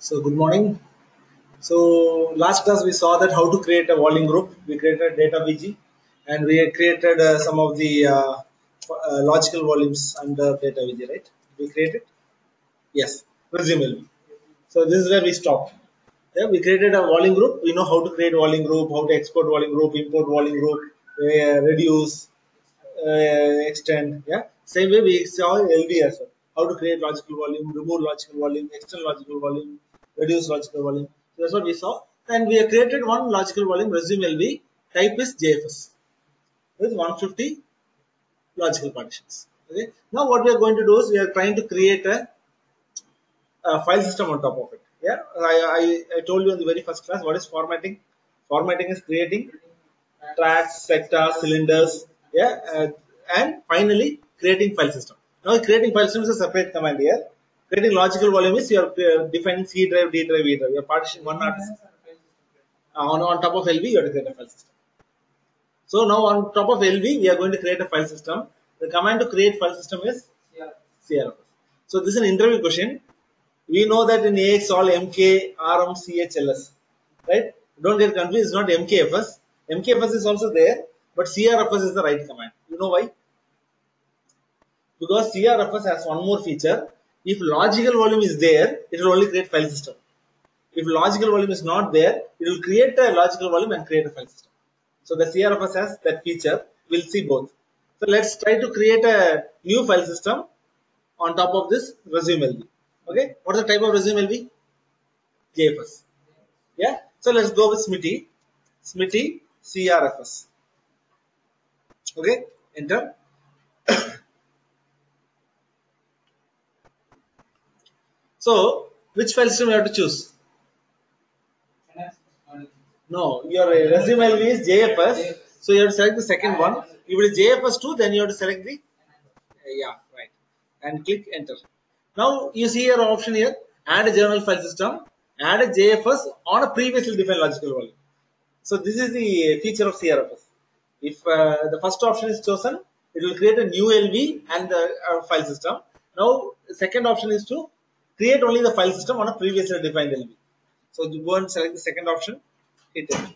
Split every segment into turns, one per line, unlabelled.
So good morning. So last class we saw that how to create a volume group. We created data VG and we created some of the logical volumes under data VG, right? We created? Yes, resume. So this is where we stopped. Yeah, we created a volume group. We know how to create volume group, how to export volume group, import volume group, reduce, extend. Yeah, same way we saw LV as well. How to create logical volume, remove logical volume, extend logical volume, reduce logical volume. So that's what we saw. And we have created one logical volume, resume LV. Type is JFS with 150 logical partitions. Okay. Now what we are going to do is we are trying to create a file system on top of it. Yeah, I told you in the very first class what is formatting. Formatting is creating tracks, sectors, cylinders, yeah, and finally creating file system. Now creating file system is a separate command here. Creating logical volume is you are defining C drive, D drive, E drive. You are partitioning one on top of LV. You have to create a file system. So now on top of LV, we are going to create a file system. The command to create file system is CRFS. So this is an interview question. We know that in AX all MK, RM, CH, LS, right? Don't get confused. It's not MKFS. MKFS is also there, but CRFS is the right command. You know why? Because CRFS has one more feature. If logical volume is there, it will only create file system. If logical volume is not there, it will create a logical volume and create a file system. So the CRFS has that feature. We'll see both. So let's try to create a new file system on top of this resume LV. Okay, what is the type of resume LV? JFS. Yeah, so let's go with SMITI CRFS. Okay, enter. So which file system you have to choose? No, your resume LV is JFS. So you have to select the second one. If it is JFS2, then you have to select the yeah, right, and click enter. Now you see your option here: add a journal file system, add a JFS on a previously defined logical volume. So this is the feature of CRFS. If the first option is chosen, it will create a new LV and the file system. Now the second option is to create only the file system on a previously defined LV. So you go and select the second option, hit enter.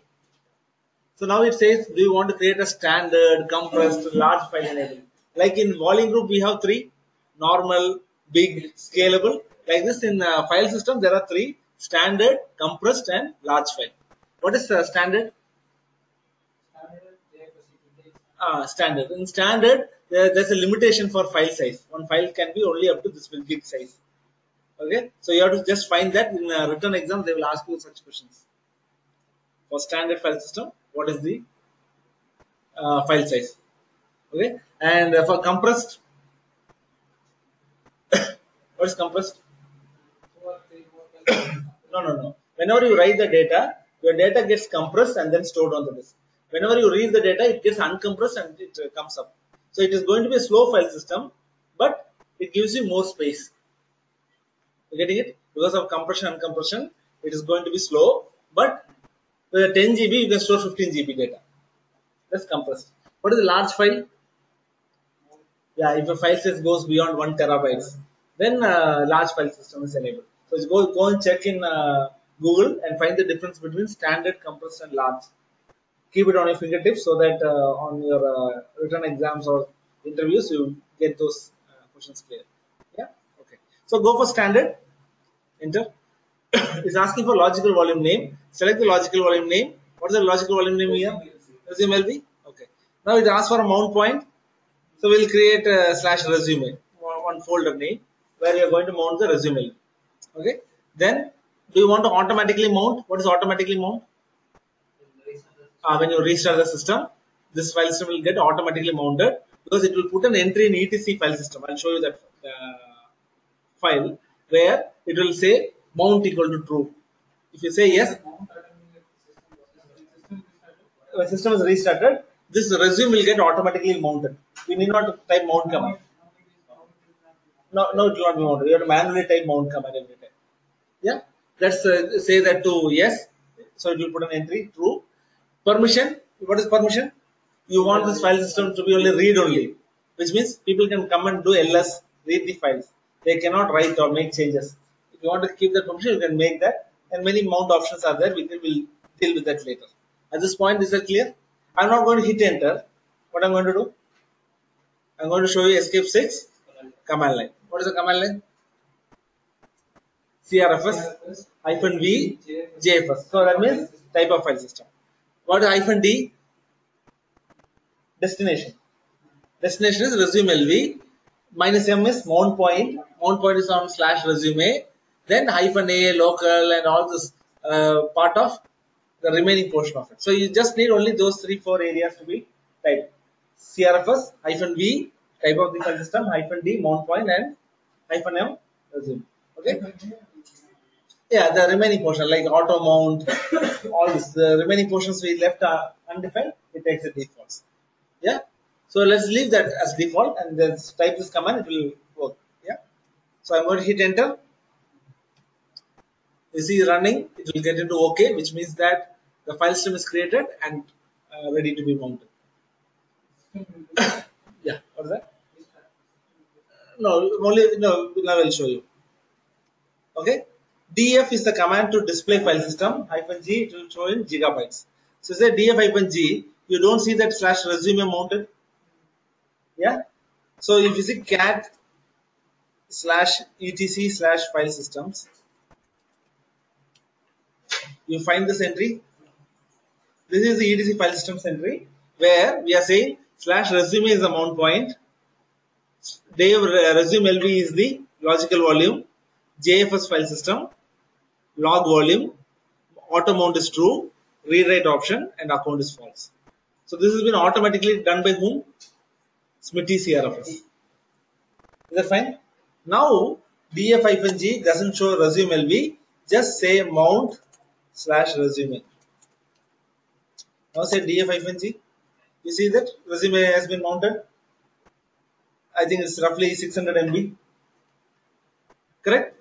So now it says, do you want to create a standard, compressed, large file enable? Like in volume group, we have three: normal, big, scalable. Like this in file system, there are three: standard, compressed, and large file. What is standard? Standard. In standard, there's a limitation for file size. One file can be only up to this big size. Okay, so you have to just find that in a written exam. They will ask you such questions. For standard file system, what is the file size? Okay, and for compressed, what is compressed? No. Whenever you write the data, your data gets compressed and then stored on the disk. Whenever you read the data, it gets uncompressed and it comes up. So it is going to be a slow file system, but it gives you more space. You getting it? Because of compression and uncompression, it is going to be slow, but with 10 GB, you can store 15 GB data. That's compressed. What is a large file? Yeah, if a file size goes beyond 1 terabytes, then large file system is enabled. So go and check in Google and find the difference between standard, compressed, and large. Keep it on your fingertips so that on your written exams or interviews you get those questions clear. Yeah, okay. So go for standard, enter. It's asking for logical volume name. Select the logical volume name. What is the logical volume name here? Resume LV. Okay. Now it asks for a mount point. So we'll create a /resume, one folder name where we are going to mount the resume. Okay. Then do you want to automatically mount? What is automatically mount? When you restart the system, this file system will get automatically mounted because it will put an entry in etc file system. I'll show you that file where it will say mount equal to true. If you say yes, the system is restarted. This resume will get automatically mounted. We need not type mount command. No, it will not be mounted. You have to manually type mount command every time. Yeah, let's say that to yes. So it will put an entry true. Permission. What is permission? You want this file system to be only read only, which means people can come and do ls, read the files. They cannot write or make changes. you want to keep that permission, you can make that, and many mount options are there. Will deal with that later. At this point, is that clear? I'm not going to hit enter. What I'm going to do? I'm going to show you escape 6 command line. What is the command line? CRFS hyphen V JFS. So that means type of file system. What is hyphen D? Destination. Destination is resume LV. Minus M is mount point. Mount point is on slash resume. Then hyphen A local and all this part of the remaining portion of it. So you just need only those 3-4 areas to be typed. CRFS hyphen V type of the file system, hyphen D mount point, and hyphen M resume. Okay. Yeah, the remaining portion like auto mount, all this, the remaining portions we left undefined, it takes the defaults. Yeah. So let's leave that as default and then type this command, it will work. Yeah. So I'm going to hit enter. You see running, it will get into OK, which means that the file system is created and ready to be mounted. Yeah, what is that? No, only no. Now I'll show you. Okay. df is the command to display file system. Hyphen G, it will show in gigabytes. So say df hyphen G, you don't see that slash resume mounted. Yeah. So if you see cat slash etc slash file systems, you find this entry. This is the etc file systems entry where we are saying slash resume is the mount point. Resume LV is the logical volume. JFS file system, log volume, auto mount is true, read write option, and account is false. So this has been automatically done by whom? Smitty CRFS. Is that fine? Now df-g doesn't show resume LV, just say mount slash resume. Now say df-g. You see that resume has been mounted. I think it's roughly 600 MB. Correct?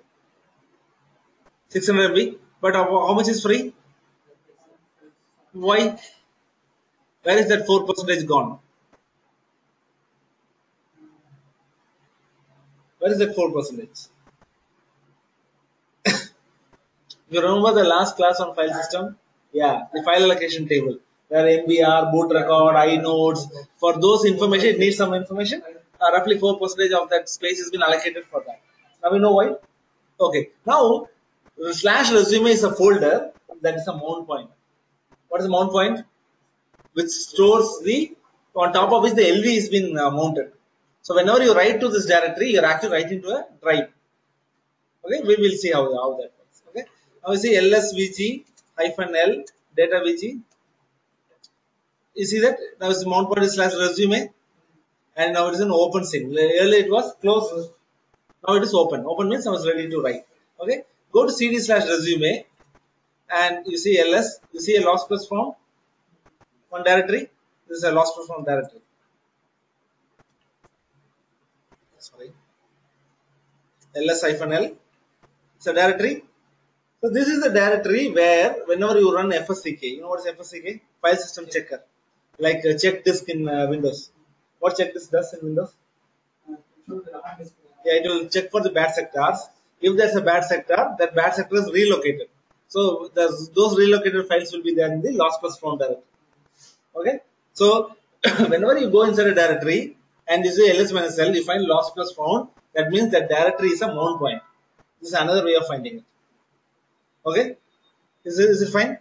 600 MB. But how much is free? Why? Where is that 4% gone? Where is that 4%? You remember the last class on file system? Yeah, the file allocation table. There are MBR, boot record, inodes. For those information, it needs some information. Roughly 4% of that space has been allocated for that. Now we know why. Okay. Now, slash resume is a folder that is a mount point. What is a mount point? Which stores the, on top of which the LV has been mounted. So whenever you write to this directory, you are actually writing to a drive. Okay, we will see how that works. Okay, now we see lsvg -l data vg. You see that now it's mount point slash resume, and now it is an open thing. Earlier it was closed, now it is open. Open means I was ready to write. Okay, go to cd slash resume, and you see ls. You see a loss plus found one directory. This is a loss plus found directory. Sorry, ls-l. It's a directory. So this is the directory where whenever you run FSCK, you know what is FSCK? File system checker, like check disk in Windows. What check disk does in Windows? Yeah, it will check for the bad sectors. If there's a bad sector, that bad sector is relocated. So those relocated files will be there in the loss plus found directory. Okay. So whenever you go inside a directory and you say ls-l, you find loss plus found. That means that directory is a mount point. This is another way of finding it. Okay, is it fine?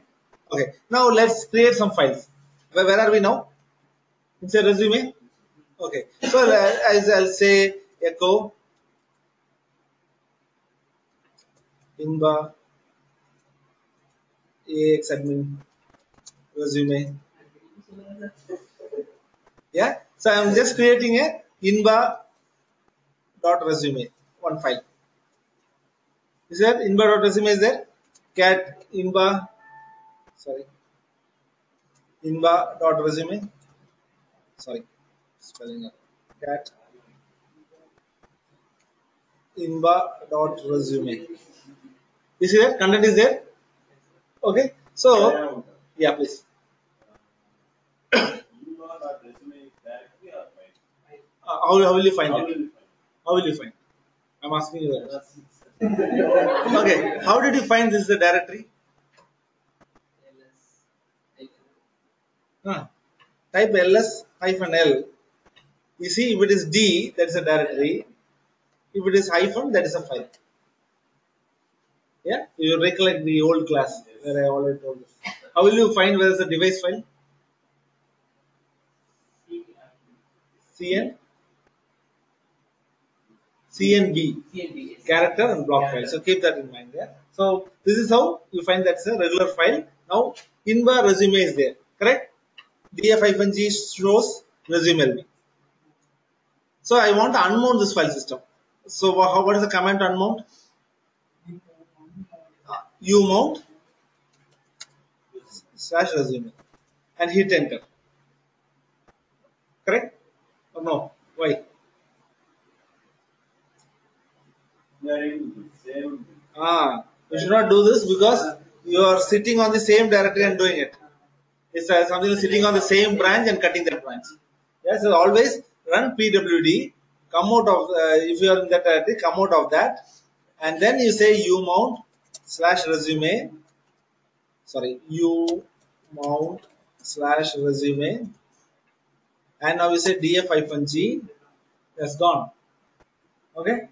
Okay, now let's create some files. Where are we now? It's a resume. Okay, so as I'll say echo inba ax admin resume. Yeah, so I'm just creating a inba.resume, one file. Is there inba.resume is there? Cat inba, sorry, inba.resume, sorry, spelling up, cat inba.resume. You see that content is there? Okay, so yeah, please. How will you find it? How will you find? I'm asking you that. Okay, how did you find this the directory? Type ls-l. You see, if it is D, that is a directory. If it is hyphen, that is a file. Yeah, you recollect the old class where I already told this. How will you find where is the device file? CN, CNB, character and block file. So keep that in mind. Yeah. So this is how you find that's a regular file. Now inbar resume is there, correct? df-g shows resume LB. So I want to unmount this file system. So what is the command to unmount? Umount / resume and hit enter. Correct? Or no? Why? You should not do this because you are sitting on the same directory and doing it. It's something sitting on the same branch and cutting that branch. Yes, so always run pwd, come out of, if you are in that directory, come out of that, and then you say umount / resume, sorry, umount / resume, and now you say df-g, that's gone. Okay?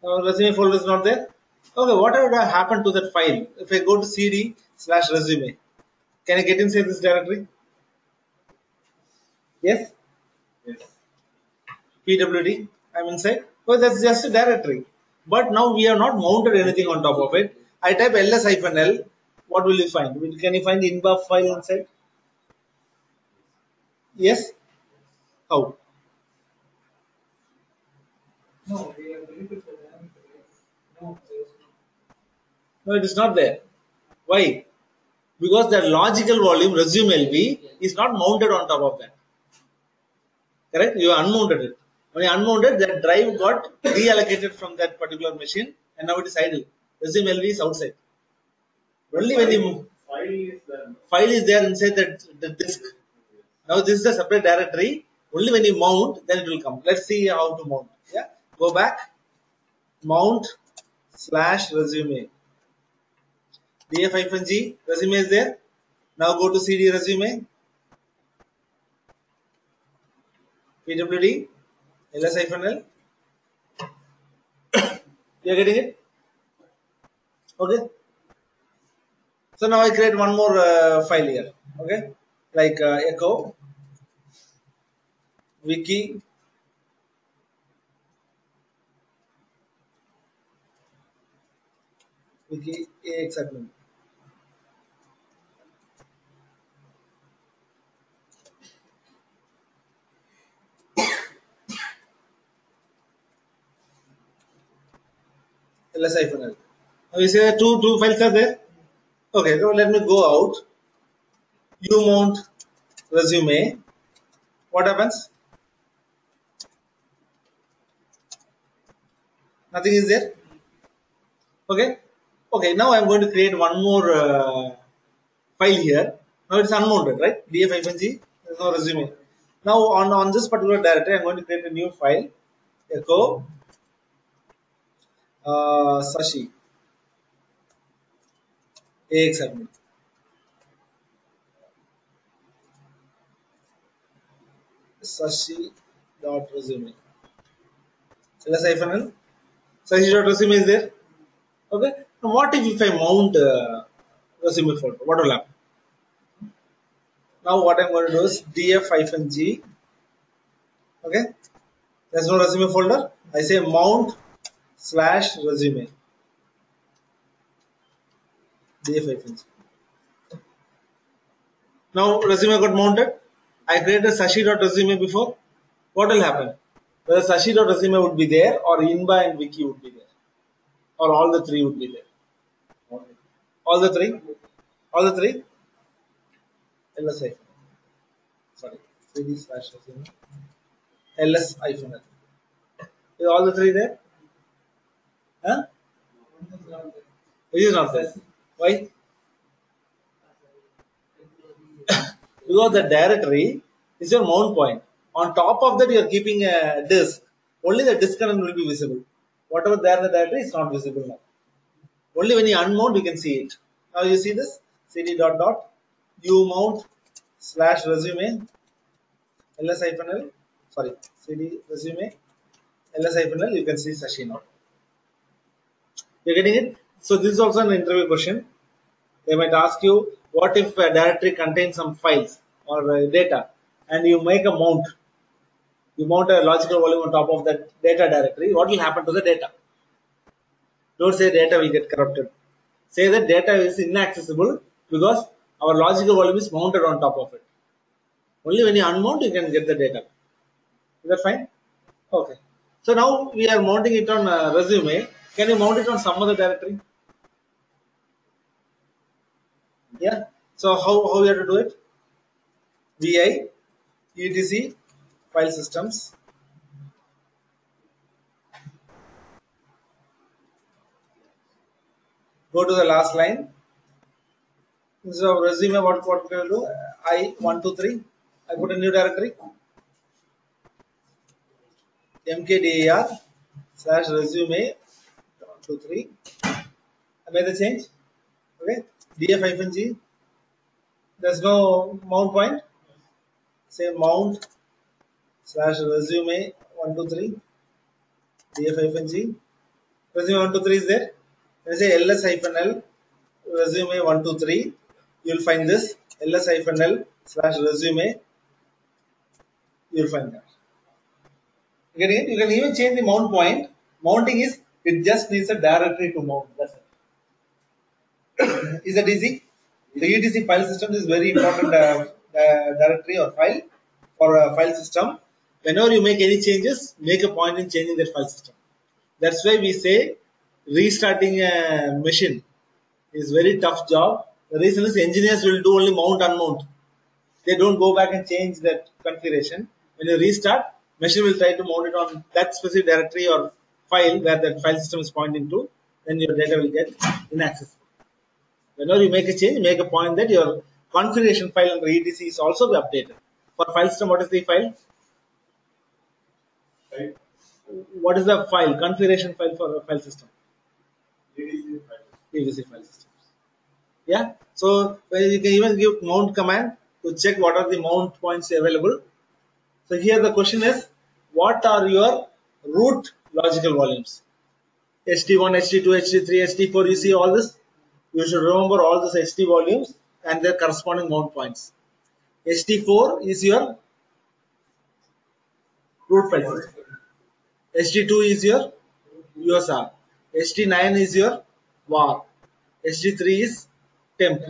Now resume folder is not there. Okay, what would have happened to that file? If I go to cd/resume, can I get inside this directory? Yes? pwd, I'm inside. Well, that's just a directory. But now we have not mounted anything on top of it. I type ls-l. What will you find? Can you find the inbar file inside? Yes? How? No, it is not there. Why? Because the logical volume resume LV is not mounted on top of that. Correct? You unmounted it. When you unmounted, that drive got reallocated from that particular machine and now it is idle. Resume LV is outside. Only when the file is there inside the disk. Now this is a separate directory. Only when you mount, then it will come. Let's see how to mount. Yeah. Go back. Mount / resume. df-g, resume is there. Now go to cd resume. pwd, ls-l. You are getting it? Okay. So now I create one more file here. Okay. Like echo wiki axadmin. ls-l. Now you see that two files are there. Okay, so let me go out. Umount resume. What happens? Nothing is there. Okay. Okay. Now I'm going to create one more file here. Now it's unmounted, right? df-g. There's no resume. Now on this particular directory, I'm going to create a new file. Echo sashi axadmin. Sashi.resume. ls-l. Sashi.resume is there. Okay. Now what if I mount resume folder? What will happen? Now what I'm going to do is df-g. Okay. There's no resume folder. I say mount / resume. df-g. Now resume got mounted. I created sashi.resume before. What will happen? Whether sashi.resume would be there or inbar and wiki would be there. Or all the three would be there. All the three? All the three? ls-l. Sorry. cd/resume. ls-l. Is all the three there? Huh? It is not there. Why? Because the directory is your mount point. On top of that, you are keeping a disk. Only the disk current will be visible. Whatever there in the directory is not visible now. Only when you unmount you can see it. Now you see this cd dot dot umount slash resume ls hyphen l, sorry, cd resume ls hyphen l, you can see Sashi now. You're getting it? So this is also an interview question. They might ask you, what if a directory contains some files or data, and you make a mount, you mount a logical volume on top of that data directory, what will happen to the data? Don't say data will get corrupted. Say that data is inaccessible because our logical volume is mounted on top of it. Only when you unmount you can get the data. Is that fine? Okay. So now we are mounting it on resume. Can you mount it on some other directory? Yeah. So how we have to do it? vi etc file systems. Go to the last line. Instead of resume, what can I do? I123. I put a new directory. mkdir slash resume 123. I made the change. Okay. df-g. There's no mount point. Say mount slash resume 123. df-g. Resume 123 is there. When I say ls-l resume 123, you will find this ls-l slash resume. You will find that. Getting it? You can even change the mount point. Mounting is, it just needs a directory to mount. That's it. Is that easy? The etc file system is very important directory or file for a file system. Whenever you make any changes, make a point in changing that file system. That's why we say restarting a machine is very tough job. The reason is engineers will do only mount unmount. They don't go back and change that configuration. When you restart, machine will try to mount it on that specific directory or file where that file system is pointing to. Then your data will get inaccessible. Whenever you make a change, make a point that your configuration file under etc is also be updated. For file system, what is the file? Right. What is the file? Configuration file for a file system? etc file systems. Yeah. So you can even give mount command to check what are the mount points available. So here the question is, what are your root logical volumes? HD1, HD2, HD3, HD4, you see all this? You should remember all these HD volumes and their corresponding mount points. HD4 is your root file system. HD2 is your USR. HD9 is your var. HD3 is temp.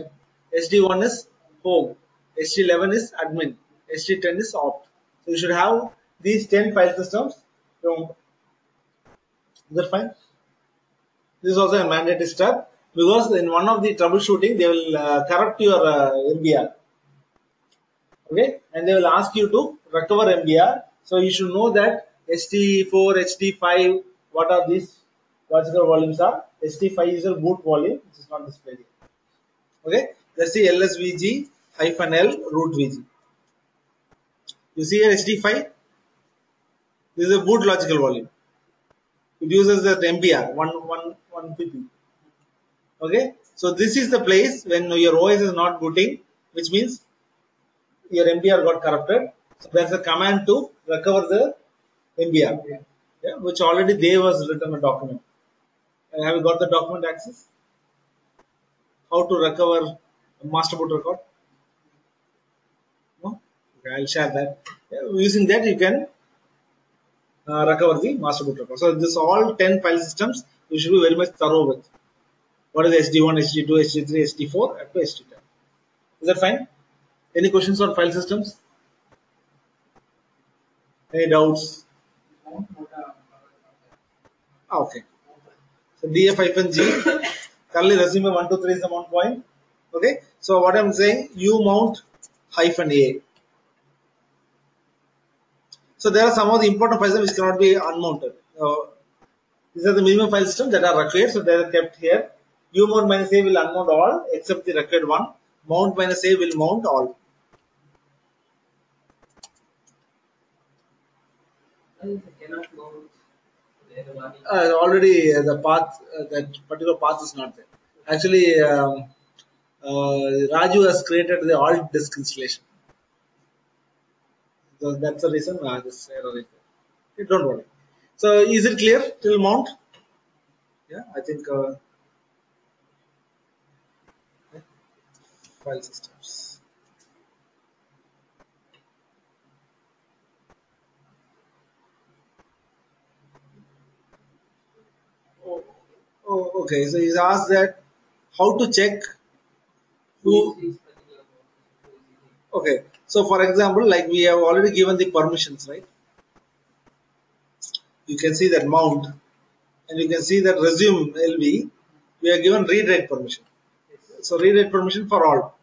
HD1 is home. HD11 is admin. HD10 is opt. So you should have these 10 file systems. Is that fine? This is also a mandatory step because in one of the troubleshooting they will corrupt your MBR. Okay, and they will ask you to recover MBR. So you should know that HD4, HD5, what are these logical volumes are. HD5 is a boot volume, which is not displayed here. Okay, let's see LSVG hyphen L root VG. You see here HD5, this is a boot logical volume. It uses the MBR 1 pp. Okay, so this is the place when your OS is not booting, which means your MBR got corrupted. So there's a command to recover the MBR, yeah, which already there was written a document. And have you got the document access? How to recover a master boot record? No? Okay, I'll share that. Yeah, using that you can recover the master boot record. So this all 10 file systems you should be very much thorough with. What is HD1, HD2, HD3, HD4 up to HD10. Is that fine? Any questions on file systems? Any doubts? Okay. So df-g curly resume 123 is the mount point. Okay. So what I'm saying, you mount hyphen a. So there are some of the important files which cannot be unmounted. These are the minimum file systems that are required, so they are kept here. Umount minus a will unmount all except the required one. Mount minus a will mount all. already the path, that particular path is not there. Actually, Raju has created the alt disk installation. So that's the reason this error is there. Okay, don't worry. So is it clear till mount? Yeah, I think file systems. Oh, okay. So he's asked that how to check who. Okay. So for example, like we have already given the permissions, right? You can see that mount, and you can see that resume LV. We are given read write permission. So read write permission for all.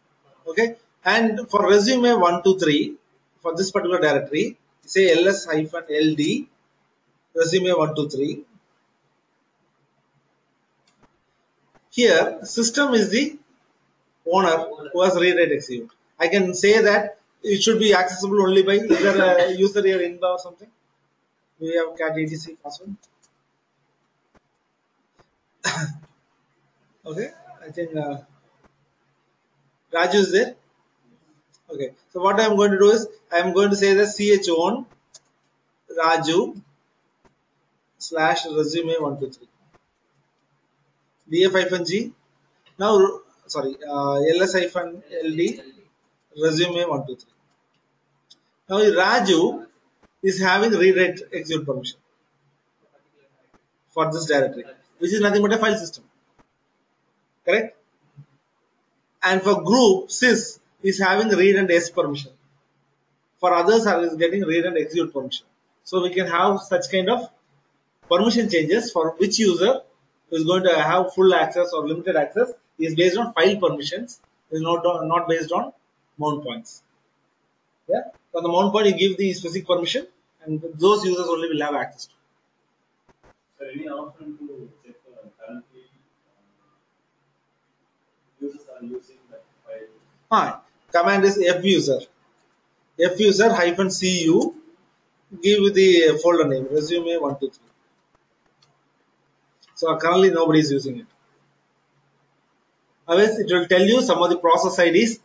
Okay. And for resume 123 for this particular directory, say ls-ld resume 123. Here, system is the owner who has read write execute. I can say that it should be accessible only by either a user here in or something. We have cat etc password. Okay, I think Raju is there. Okay, so what I am going to do is I am going to say the chown Raju slash resume 123 df-g. Now, sorry, ls-ld resume 123. Now Raju is having read write execute permission for this directory, which is nothing but a file system. Correct? And for group, sys is having read and s permission. For others are getting read and execute permission. So we can have such kind of permission changes for which user is going to have full access or limited access is based on file permissions, is not based on mount points. Yeah. So on the mount point you give the specific permission and those users only will have access to.
So any option to check currently users are using that file?
Command is fuser. Fuser -cu give the folder name resume 123. So currently nobody is using it. Otherwise, it will tell you some of the process IDs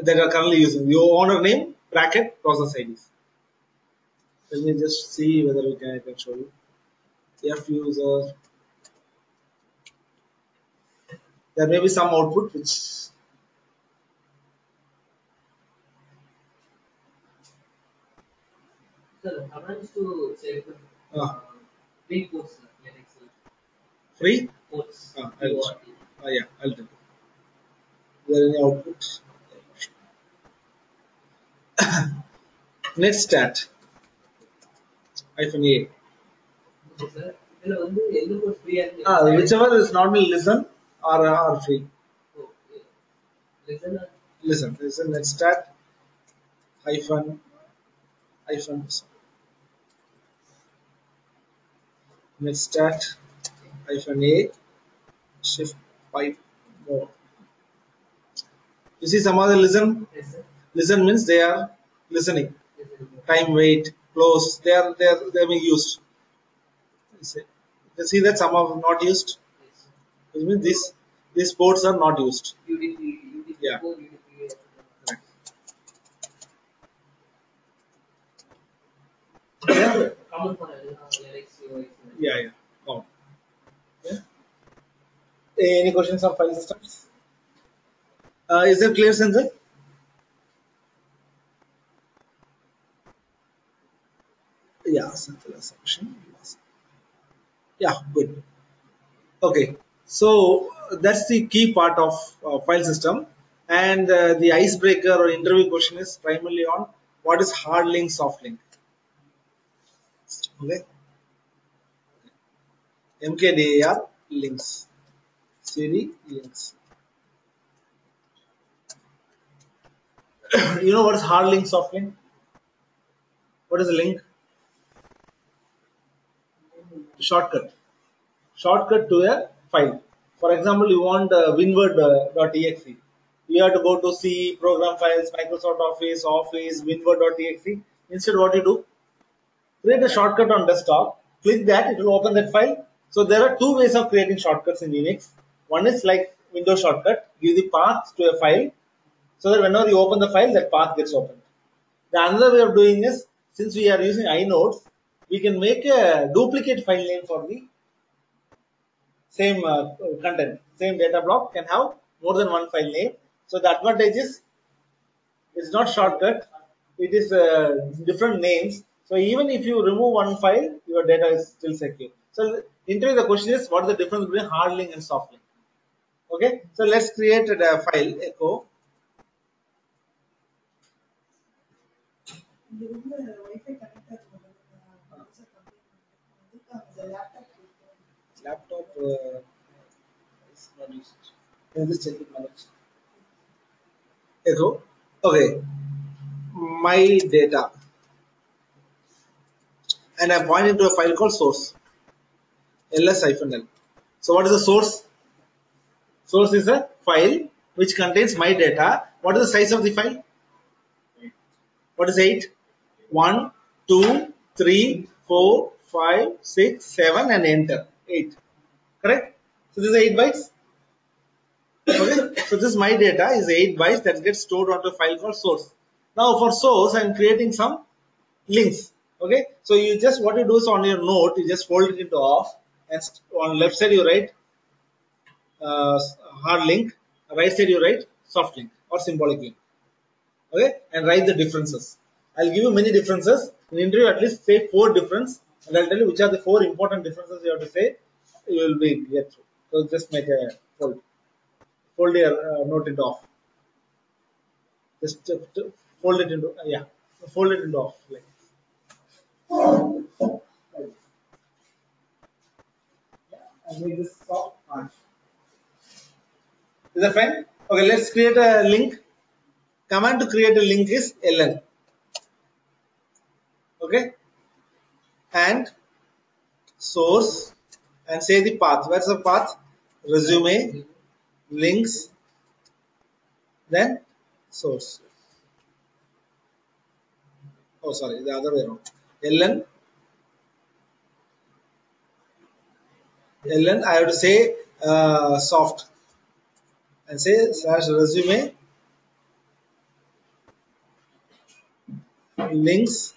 that are currently using. Your owner name bracket process IDs. Let me just see whether I can show you. Fuser. There may be some output which.
Sir, commands to check free ports, Linux.
Free?
Ports.
Yeah, I'll tell you. Is there any output? netstat -a.
Okay, sir.
Whichever is normally listen or free.
Oh, yeah.
Listen netstat hyphen netstat -a shift pipe more. You see some other listen?
Yes, sir.
Listen means they are listening.
Yes, sir.
Time, wait, close. They are being used. You can see that some are not used.
Yes, sir.
Which means these ports are not used.
UDP,
Yeah.
UDP4, UDP8.
Right.
Common for Linux OS.
Yeah. Oh. Yeah. Any questions on file systems? Is that clear, Sanjay? Yeah, simple assumption. Yeah, good. Okay, so that's the key part of file system, and the icebreaker or interview question is primarily on what is hard link, soft link. Okay, MKDAR links, CD links. You know what is hard link, soft link? What is a link? Shortcut to a file. For example, you want winword.exe. You have to go to C, program files, Microsoft Office, winword.exe. Instead, what you do? Create a shortcut on desktop Click that, it will open that file. So there are two ways of creating shortcuts in Unix. One is like Windows shortcut, give the path to a file, so that whenever you open the file, that path gets opened. The another way of doing is, since we are using inodes, we can make a duplicate file name for the same content. Same data block can have more than one file name. So the advantage is, it's not shortcut, it is different names. So even if you remove one file, your data is still secure. So into the question is, what is the difference between hard link and soft link? Okay, so let's create a file echo. Laptop is not used. Can you just check it, Manoj? Echo. Okay, my data, and I'm pointing to a file called source, ls-l. So what is the source? Source is a file which contains my data. What is the size of the file? What is 8? 1, 2, 3, 4, 5, 6, 7 and enter. 8. Correct? So this is 8 bytes. Okay. So this my data is 8 bytes that gets stored onto a file called source. Now for source, I am creating some links. Okay. So you just, what you do is on your note, you just fold it into off, and on left side you write hard link, right side you write soft link or symbolic link. Okay, and write the differences. I'll give you many differences. In interview, at least say 4 differences, and I'll tell you which are the 4 important differences you have to say. You will be get through. So just make a fold your note into off. Just fold it into fold it into off. Like. And make this soft punch. Is that fine? Okay, let's create a link. Command to create a link is ln. Okay, and source, and say the path. Where's the path? Resume, links, then source. Oh, sorry, the other way around. ln, I have to say soft, and say /resume links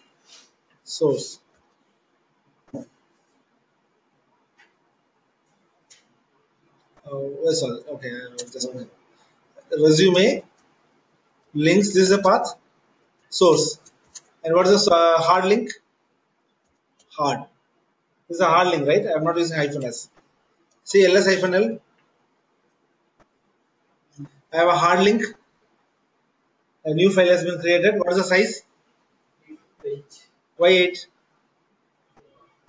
source. Oh, sorry. Okay, just a minute. Resume links. This is the path. Source. And what is the hard link? Hard. This is a hard link, right? I am not using hyphen s. See ls-l. I have a hard link. A new file has been created. What is the size?
8.
Why 8?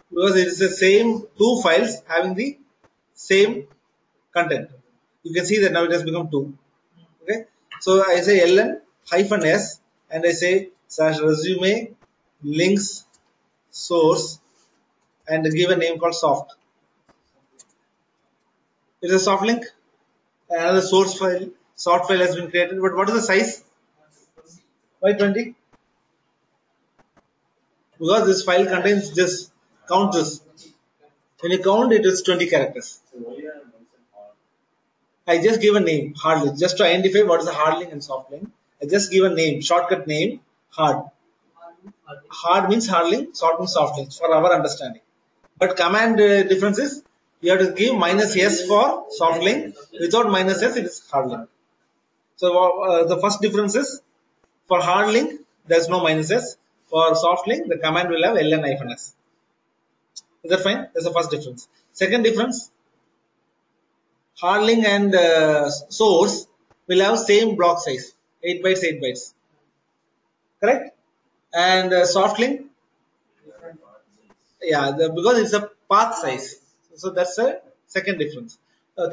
Because it is the same 2 files having the same content. You can see that now it has become 2. Okay. So I say ln-s and I say /resume links source and give a name called soft. It is a soft link. Another source file, soft file has been created. But what is the size? Why 20? Because this file contains this, count this. When you count, it is 20 characters. I just give a name, hard link, just to identify what is the hard link and soft link. I just give a name, shortcut name, hard. Hard means hard link, soft means soft link, for our understanding. But command difference is, you have to give -s for soft link. Without -s, it is hard link. So the first difference is, for hard link, there is no -s. For soft link, the command will have ln-s. Is that fine? That's the first difference. Second difference, hard link and source will have same block size, 8 bytes, 8 bytes. Correct? And soft link, yeah, because it's a path size. So that's a second difference.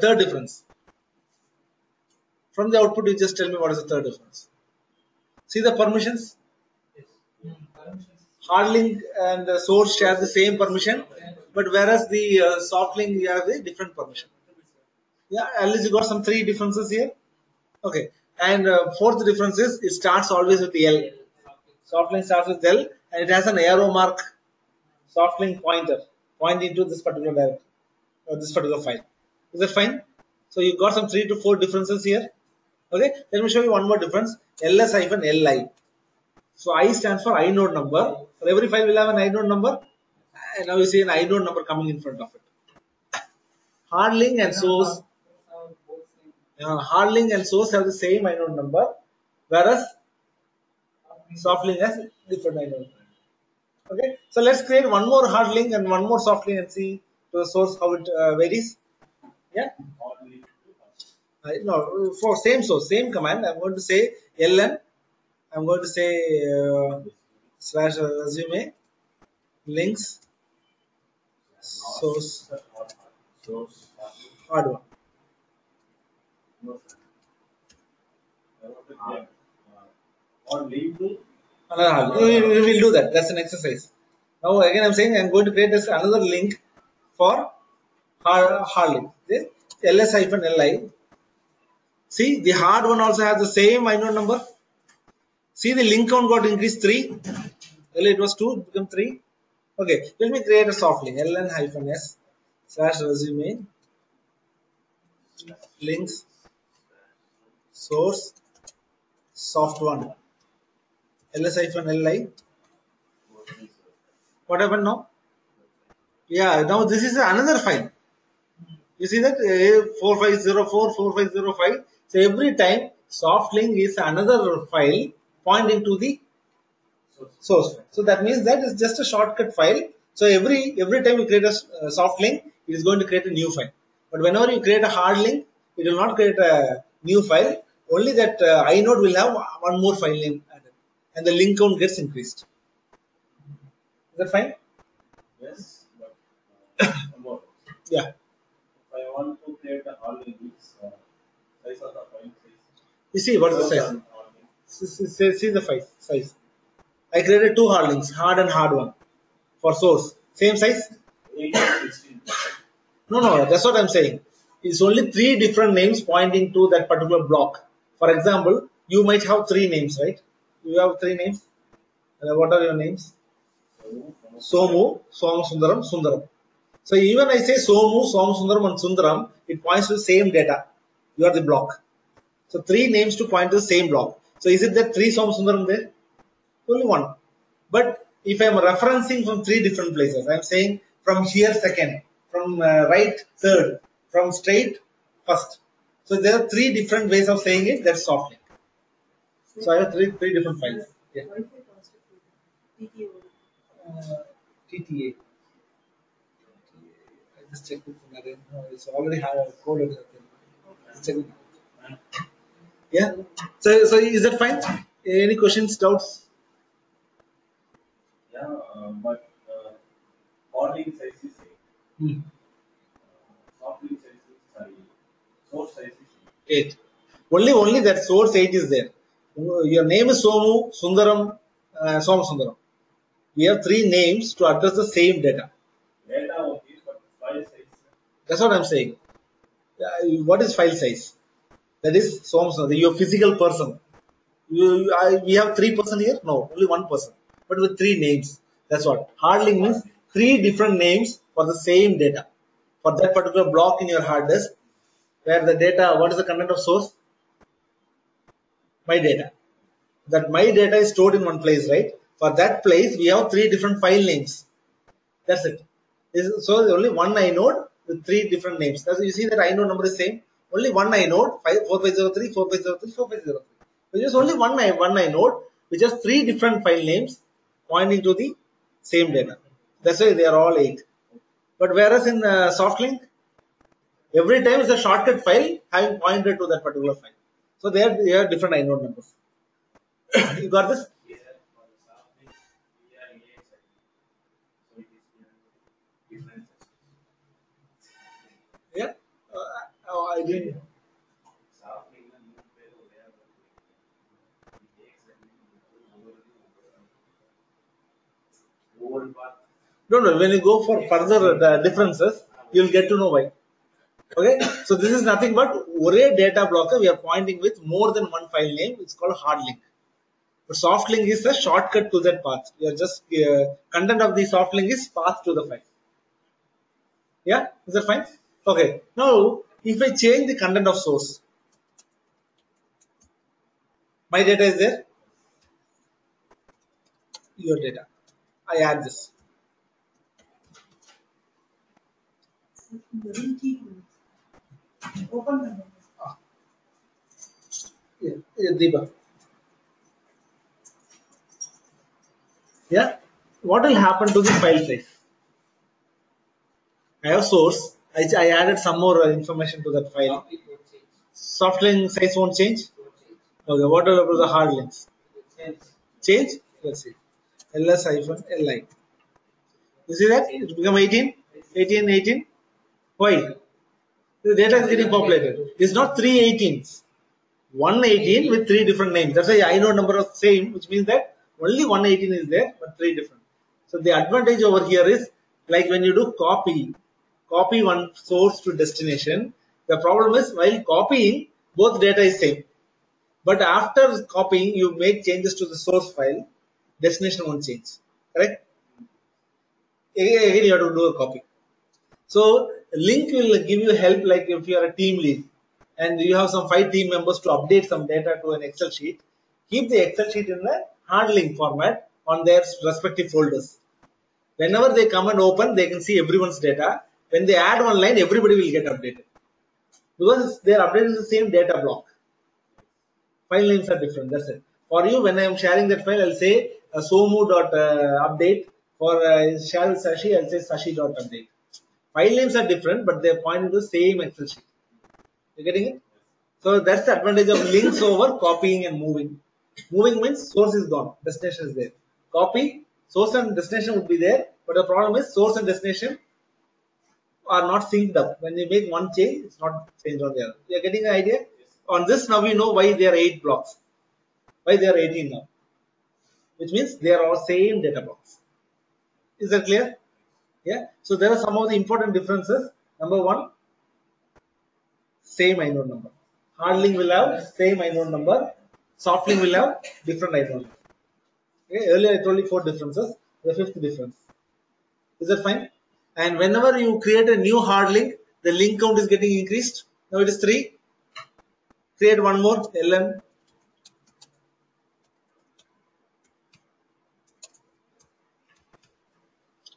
Third difference. From the output, you just tell me what is the third difference. See the permissions? Hard link and the source share the same permission, but whereas the soft link, you have a different permission. Yeah, at least you got some 3 differences here. Okay, and fourth difference is, it starts always with L. Soft link starts with L, and it has an arrow mark, soft link pointer. pointing to this particular directory or this particular file. Is that fine? So you got some 3 to 4 differences here. Okay, let me show you one more difference. ls-li. So I stands for inode number. For every file will have an inode number. And now you see an inode number coming in front of it. Hard link and source. Hard link and source have the same inode number, whereas soft link has different inode number. Okay, so let's create one more hard link and one more soft link and see to the source how it varies. Yeah. No, for same source, same command. I'm going to say ln. I'm going to say slash resume links source hard one. Another hard link. We will do that. That's an exercise. Now again I'm saying I'm going to create this another link for hard link. Okay? ls-li. See, the hard one also has the same inode number. See, the link count got increased 3. Earlier it was 2, it became 3. Okay, let me create a soft link. ln-s slash resume links source soft one. ls-li. What happened now? Yeah, now this is another file. You see that 4504, 4505. So every time soft link is another file pointing to the source file. So that means that is just a shortcut file. So every time you create a soft link, it is going to create a new file. But whenever you create a hard link, it will not create a new file. Only that inode will have one more file name added, and the link count gets increased. Is that fine?
Yes, but more.
Yeah.
If I want to create a hard link, size of the file size.
You see what is the size? See the size. I created 2 hard links, hard and hard one, for source. Same size?
16.
No, that's what I'm saying. It's only 3 different names pointing to that particular block. For example, you might have 3 names, right? You have 3 names. What are your names? Somu, Som Sundaram, Sundaram. So even I say Somu, Som Sundaram and Sundaram, it points to the same data. You are the block. So 3 names to point to the same block. So is it that 3 Som Sundaram there? Only 1. But if I am referencing from 3 different places, I am saying from here second, from right third, from straight first. So there are 3 different ways of saying it. That's soft link. So I have 3 different files. Yeah. TTA. I just checked it from Naren. No, it's already coded. Just check it. Yeah. So is that fine? Any questions, doubts?
Yeah, but hard link size is 8. Soft link size is source size is
8. Only that source 8 is there. Your name is Somu, Sundaram, Som Sundaram. We have 3 names to address the same data.
Data okay, but file size.
That's what I'm saying. What is file size? That is Som Sundaram, your physical person. We have 3 person here? No, only 1 person. But with 3 names. That's what. Hard link means 3 different names for the same data. For that particular block in your hard disk, where the data, what is the content of source? My data. That my data is stored in one place, right? For that place, we have 3 different file names. That's it. So only one inode with 3 different names. That's, you see that inode number is same. Only one inode, 4503, 4503, 4503. So just only one inode, which has 3 different file names pointing to the same data. That's why they are all 8. But whereas in SoftLink, every time is a shortcut file having pointed to that particular file. So they are different inode numbers. You got this? Yeah. I didn't. Don't know. When you go for further differences, you'll get to know why. Okay. So this is nothing but array data blocker. We are pointing with more than one file name. It's called hard link. But soft link is a shortcut to that path. You are just content of the soft link is path to the file. Yeah, is that fine? Okay. Now, if I change the content of source, my data is there, your data. I add this. Ah, yeah, Deepa. Yeah. What will happen to the file size? I have source. I added some more information to that file.
Copy won't change.
Soft link size won't change.
Won't change.
Okay. What about the hard links?
Change.
Change? Let's see. ls-li. You see that? It become 18, 18, 18. Why? The data is getting populated. It's not 318s. 118 with 3 different names. That's why I know number of same, which means that only 118 is there, but 3 different. So the advantage over here is like when you do copy one source to destination. The problem is while copying, both data is same. But after copying, you make changes to the source file, destination won't change. Correct? Again, you have to do a copy. So link will give you help like if you are a team lead and you have some 5 team members to update some data to an Excel sheet, keep the Excel sheet in the hard link format on their respective folders. Whenever they come and open, they can see everyone's data. When they add one line, everybody will get updated. Because they are updated in the same data block. File names are different, that's it. For you, when I am sharing that file, I'll say somu.update. For share with Sashi, I'll say sashi.update. File names are different, but they point to the same Excel sheet. You getting it? So that's the advantage of links over copying and moving. Moving means source is gone, destination is there. Copy, source and destination would be there, but the problem is source and destination are not synced up. When you make one change, it's not changed on the other. You are getting the idea? On this now we know why there are 8 blocks. Why there are 18 now. Which means they are all same data blocks. Is that clear? Yeah. So there are some of the important differences. Number one, same inode number. Hard link will have same inode number. Soft link will have different inode number. Okay. Earlier I told you 4 differences. The 5th difference. Is that fine? And whenever you create a new hard link, the link count is getting increased. Now it is 3. Create one more ln.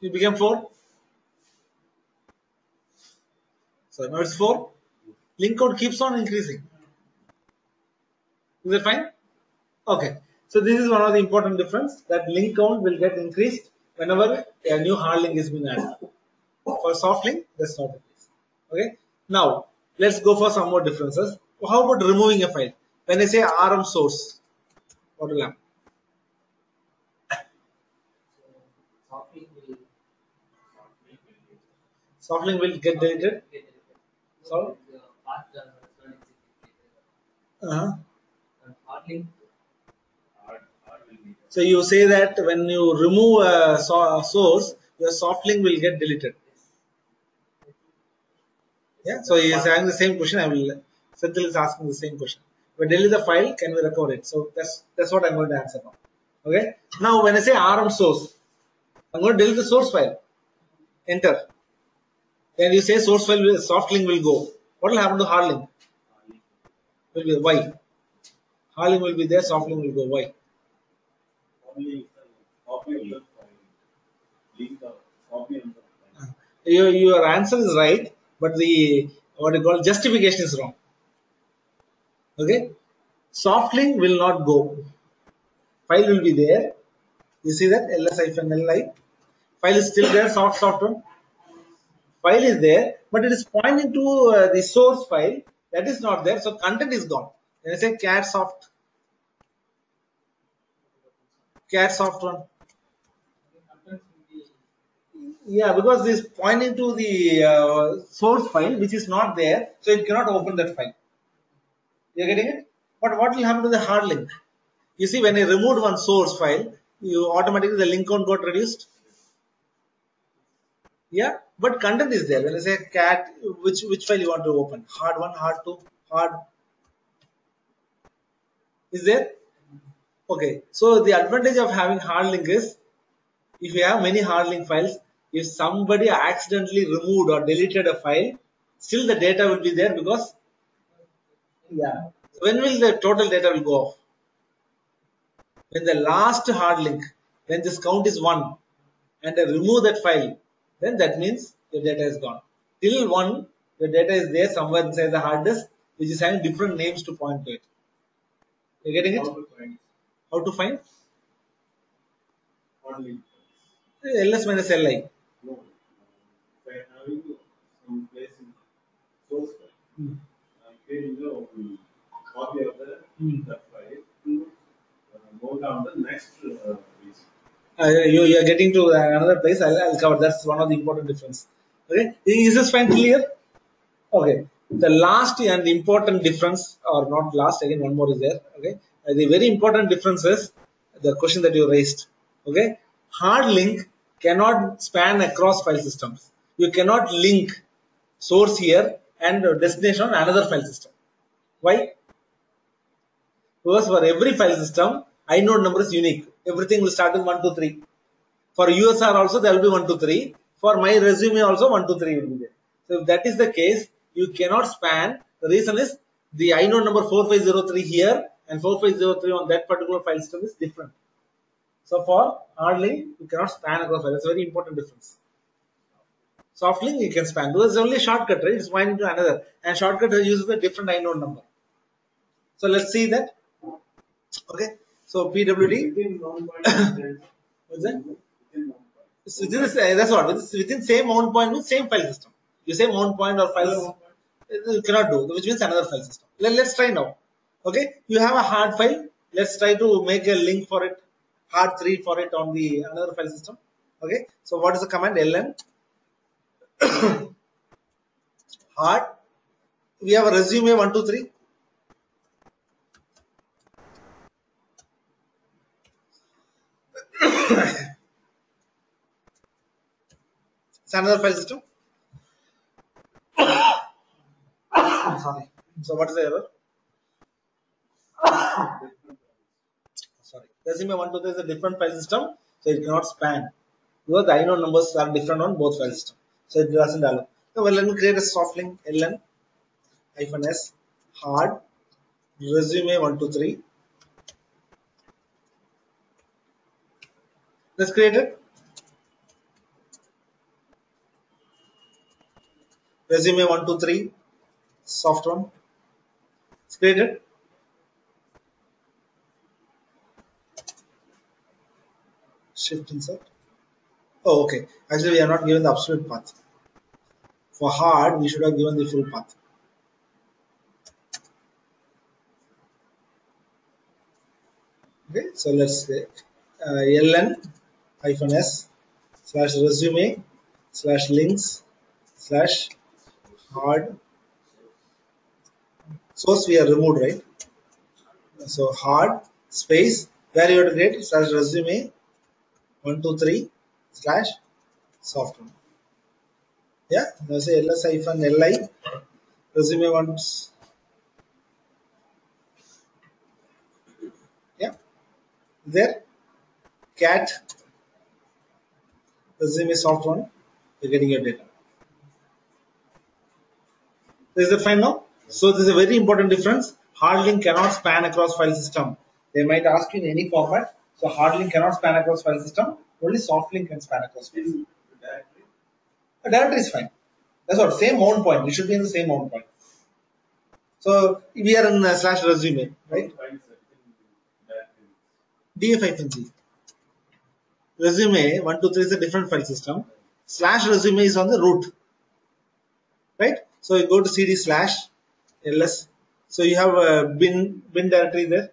It became 4. So now it's 4. Link count keeps on increasing. Is that fine? Okay. So this is one of the important difference that link count will get increased whenever a new hard link is being added. For soft link, that's not the case. Okay. Now let's go for some more differences. How about removing a file? When I say rm source, what will happen?
Soft link will
Soft link will get deleted.
get deleted.
So
The path not executed.
uh-huh.
And hard link
So you say that when you remove a source, your soft link will get deleted. Yeah. So he is having the same question. Senthil is asking the same question. When delete the file, can we recover it? So that's what I'm going to answer now. Okay. Now when I say rm source, I'm going to delete the source file. Enter. Then you say source file will, soft link will go. What will happen to hard link? Will be why? Hard link will be there. Soft link will go. Why?
Only copy of the file. Link of copy of the file.
Your answer is right, but the what you call justification is wrong. Okay. Soft link will not go. File will be there. You see that ls-li. File is still there. Soft one. File is there, but it is pointing to the source file that is not there. So content is gone. When I say cat soft one. Yeah, because this pointing to the source file which is not there, so it cannot open that file. You are getting it? But what will happen to the hard link? You see, when I removed one source file, you automatically the link count got reduced. Yeah, but content is there. When I say cat, which file you want to open? Hard 1, hard 2, hard. Is there? Okay. So the advantage of having hard link is, if you have many hard link files, If somebody accidentally removed or deleted a file, still the data will be there because, yeah. When will the total data will go off? When the last hard link, when this count is 1 and I remove that file, then that means your data is gone. Till 1, the data is there somewhere inside the hard disk, which is having different names to point to it. You getting it? How to find?
Only
ls minus li.
no. By having some place in source file, I'm creating the copy of the file to go down the next piece.
You are getting to another place. I'll cover. That's one of the important difference. Okay, is this fine clear? Okay, the last and important difference, or not last, again one more is there. Okay, the very important difference is the question that you raised. Okay, hard link cannot span across file systems. You cannot link source here and destination on another file system. Why? Because for every file system, inode number is unique. Everything will start with 1, 2, 3. For USR also there will be 1, 2, 3. For my resume also 1, 2, 3 will be there. So if that is the case, you cannot span. The reason is the inode number 4503 here and 4503 on that particular file system is different. So for hard link, you cannot span across files. That's a very important difference. Soft link you can span because it's only a shortcut, right? It's one into another, and shortcut uses a different inode number. So let's see that. Okay. So PWD. What's that? It's within that's what. It's within same mount point means same file system. You say mount point or file, you cannot do, which means another file system. Let's try now. Okay. You have a hard file. Let's try to make a link for it, hard 3 for it on the another file system. Okay. So what is the command? ln hard. We have a resume 1, 2, 3. It's another file system. Sorry. So what is the error? Sorry. Resume 1, 2, 3 is a different file system, so it cannot span. Because the inode numbers are different on both file systems. So it doesn't allow. So well, let me create a soft link ln -s hard resume 1, 2, 3. Let's create it. Resume 1, 2, 3 soft one. Let's create it. Shift insert. Oh, okay. Actually, we are not given the absolute path. For hard, we should have given the full path. Okay, so let's say ln -s slash resume slash links slash hard source we are removed, right? So hard space where you have to create slash resume 1, 2, 3 slash soft one. Yeah, now say ls -li resume once. Yeah, there cat resume soft one. You're getting your data. Is that fine now? So this is a very important difference. Hard link cannot span across file system. They might ask you in any format. So hard link cannot span across file system. Only soft link can span across file system. A directory is fine. That's what, same mount point. It should be in the same mount point. So we are in slash resume, right? df-g. Resume 1, 2, 3 is a different file system. Slash resume is on the root, right? So you go to cd slash ls. So you have a bin directory there.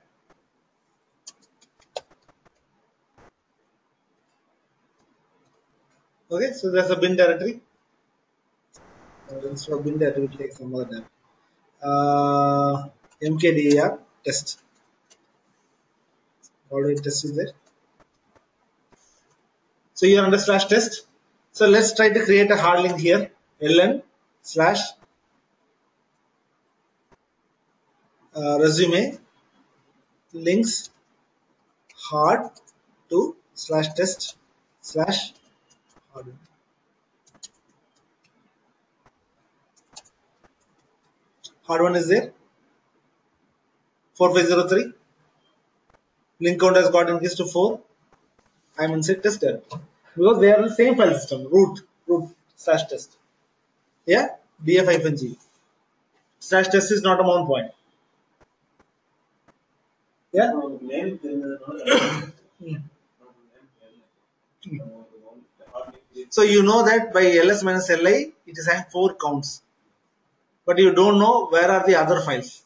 Okay, so there's a bin directory. Instead of bin directory, we take some other directory. mkdir test. Already test is there. So you're under slash test. So let's try to create a hard link here. ln slash resume links hard to slash test slash hard. Hard one is there. 4503. Link count has got increased to 4. I'm inside tester because they are the same file system. Root slash test. Yeah, df-g slash test is not a mount point. Yeah. So you know that by ls minus li it is having 4 counts, but you don't know where are the other files.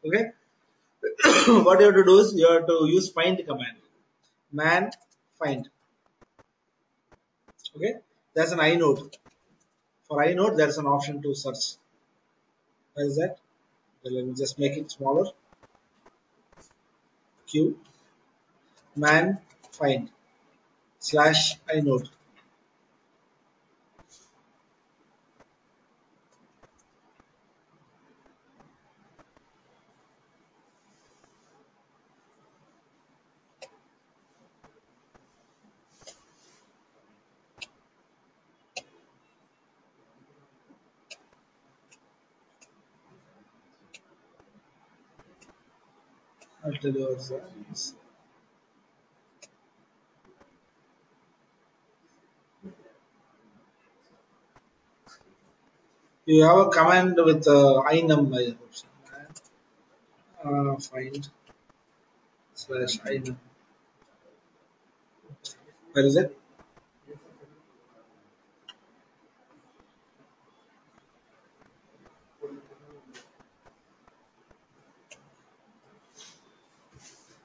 Okay. What you have to do is you have to use find command. Man find. Okay. That's an inode. For inode, there's an option to search. Where is that? Well, let me just make it smaller. Q man find slash inode. I'll tell you what's that. You have a command with inum option. Find slash inum. Where is it?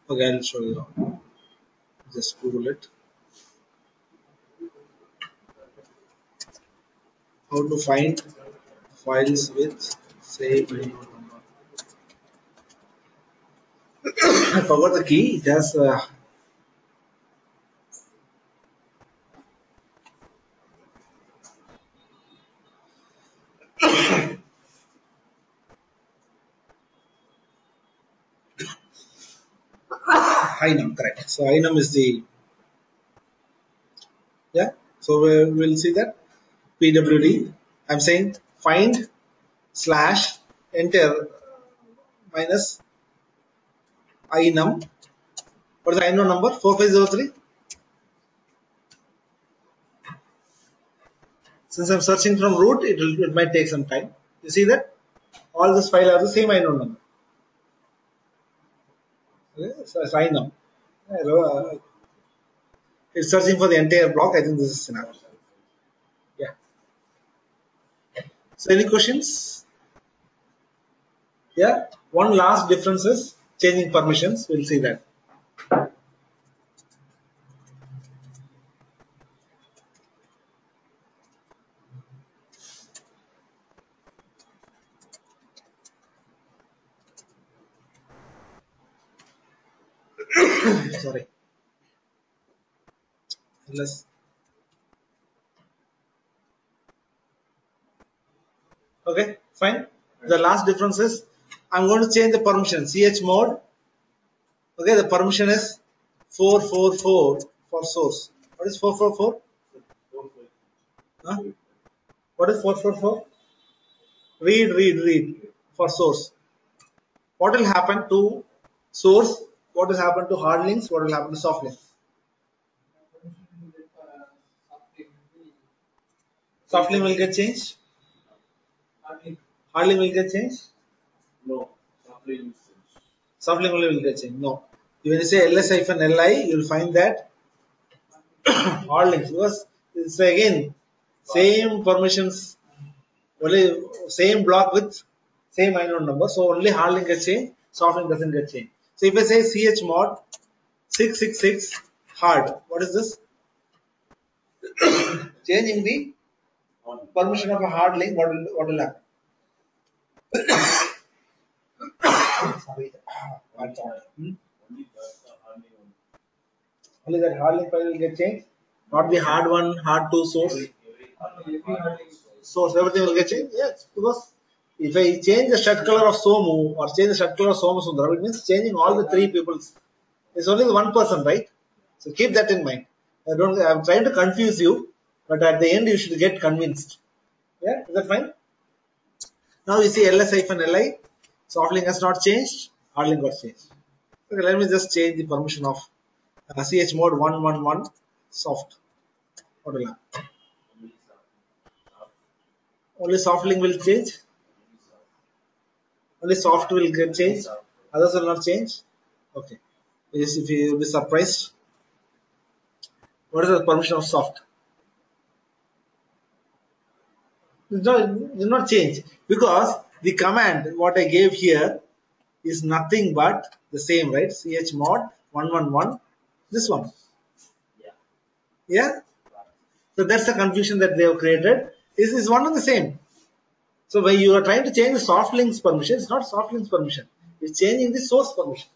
Okay, I'll show you. Just Google it. How to find files with same inode number. I forgot the key. It has inum, correct. So inum is the yeah. So we'll see that pwd. I'm saying find slash enter minus inum. What is the inum number? 4503. Since I'm searching from root, it might take some time. You see that all this file are the same inode number. Okay, so it's inum. It's searching for the entire block. I think this is enough. Yeah. So any questions? Yeah. One last difference is changing permissions. We'll see that. Sorry. Okay, fine. The last difference is I'm going to change the permission. chmod. Okay, the permission is 444 for source. What is 444? Huh? What is 444? Read for source. What will happen to source? What will happen to hard links? What will happen to soft links? Soft link will get changed? Hard link will get changed?
No.
Soft link will get changed. No. When you say ls-li, you will find that hard links, because it's again same permissions, only same block with same inode number, so only hard link gets changed, soft link doesn't get changed. So if I say chmod 666 hard, what is this? Changing the permission of a hard link, what will happen? Sorry. Only that hard link file will get changed, not the hard one, hard to source. Source, everything will get changed. Yes, because if I change the shirt color of Somu or change the shirt color of Somasundram, it means changing all the three people's. It's only the one person, right? So keep that in mind. I'm trying to confuse you, but at the end you should get convinced. Yeah, is that fine? Now you see ls-li, soft link has not changed, hard link got changed. Okay, let me just change the permission of chmod 111 soft. What will happen? Only soft link will change. Only soft will get changed. Others will not change. Okay. Yes, if you will be surprised. What is the permission of soft? It did not change because the command what I gave here is nothing but the same, right? Chmod 111. This one. Yeah. So that's the confusion that they have created. Is one and the same. So when you are trying to change the soft links permission, it's not soft links permission. It's changing the source permission.